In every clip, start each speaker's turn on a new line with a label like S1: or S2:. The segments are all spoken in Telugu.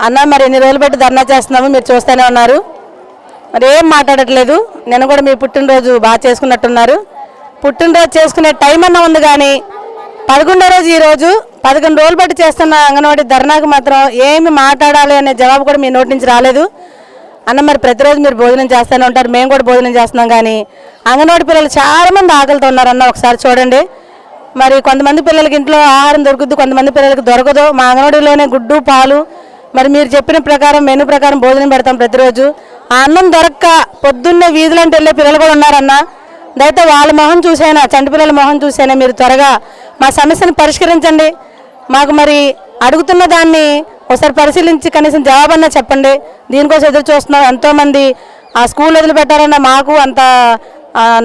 S1: అన్న మరి ఎన్ని రోజులు పెట్టి ధర్నా చేస్తున్నాము, మీరు చూస్తూనే ఉన్నారు, మరి ఏం మాట్లాడట్లేదు. నేను కూడా మీ పుట్టినరోజు బాగా చేసుకున్నట్టున్నారు. పుట్టినరోజు చేసుకునే టైం అన్నా ఉంది, కానీ 11వ రోజు ఈరోజు 11 రోజులు బట్టి చేస్తున్న అంగన్వాడీ ధర్నాకు మాత్రం ఏమి మాట్లాడాలి అనే జవాబు కూడా మీ నోటి నుంచి రాలేదు. అన్న మరి ప్రతిరోజు మీరు భోజనం చేస్తూనే ఉంటారు, మేము కూడా భోజనం చేస్తున్నాం, కానీ అంగన్వాడీ పిల్లలు చాలామంది ఆకలితో ఉన్నారన్న ఒకసారి చూడండి. మరి కొంతమంది పిల్లలకి ఇంట్లో ఆహారం దొరుకుద్ది, కొంతమంది పిల్లలకి దొరకదు. మా అంగన్వాడీలోనే గుడ్డు పాలు మరి మీరు చెప్పిన ప్రకారం మెనూ ప్రకారం భోజనం పెడతాం ప్రతిరోజు. ఆ అన్నం దొరక్క పొద్దున్నే వీధులంటే వెళ్ళే పిల్లలు కూడా ఉన్నారన్న. దయతో వాళ్ళ మొహం చూసైనా, చంటి పిల్లల మొహం చూసైనా మీరు త్వరగా మా సమస్యను పరిష్కరించండి. మాకు మరి అడుగుతున్న దాన్ని ఒకసారి పరిశీలించి కనీసం జవాబన్నా చెప్పండి. దీనికోసం ఎదురు చూస్తున్నాం. ఎంతోమంది ఆ స్కూల్ వదిలిపెట్టారన్న మాకు అంత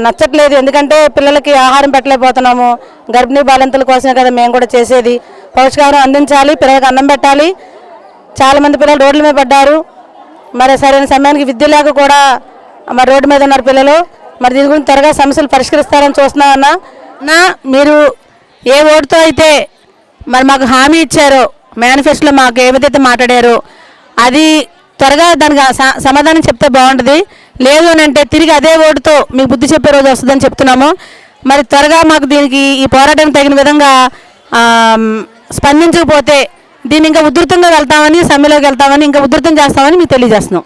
S1: నచ్చట్లేదు, ఎందుకంటే పిల్లలకి ఆహారం పెట్టలేకపోతున్నాము. గర్భిణీ బాలింతల కోసమే కదా మేము కూడా చేసేది. పౌష్టికాహారం అందించాలి, పిల్లలకి అన్నం పెట్టాలి. చాలామంది పిల్లలు రోడ్ల మీద పడ్డారు, మరి సరైన సమయానికి విద్య లేక కూడా మరి రోడ్డు మీద ఉన్నారు పిల్లలు. మరి దీని గురించి త్వరగా సమస్యలు పరిష్కరిస్తారని చూస్తున్నామన్నా. మీరు ఏ ఓటుతో అయితే మరి మాకు హామీ ఇచ్చారో, మేనిఫెస్టోలో మాకు ఏదైతే మాట్లాడారో అది త్వరగా దానికి సమాధానం చెప్తే బాగుంటుంది. లేదు అని అంటే తిరిగి అదే ఓటుతో మీకు బుద్ధి చెప్పే రోజు వస్తుందని చెప్తున్నాము. మరి త్వరగా మాకు దీనికి ఈ పోరాటానికి తగిన విధంగా స్పందించకపోతే దీన్ని ఇంకా ఉధృతంగా వెళ్తామని, సమ్మెలోకి వెళ్తామని, ఇంకా ఉధృతం చేస్తామని మీకు తెలియజేస్తున్నాం.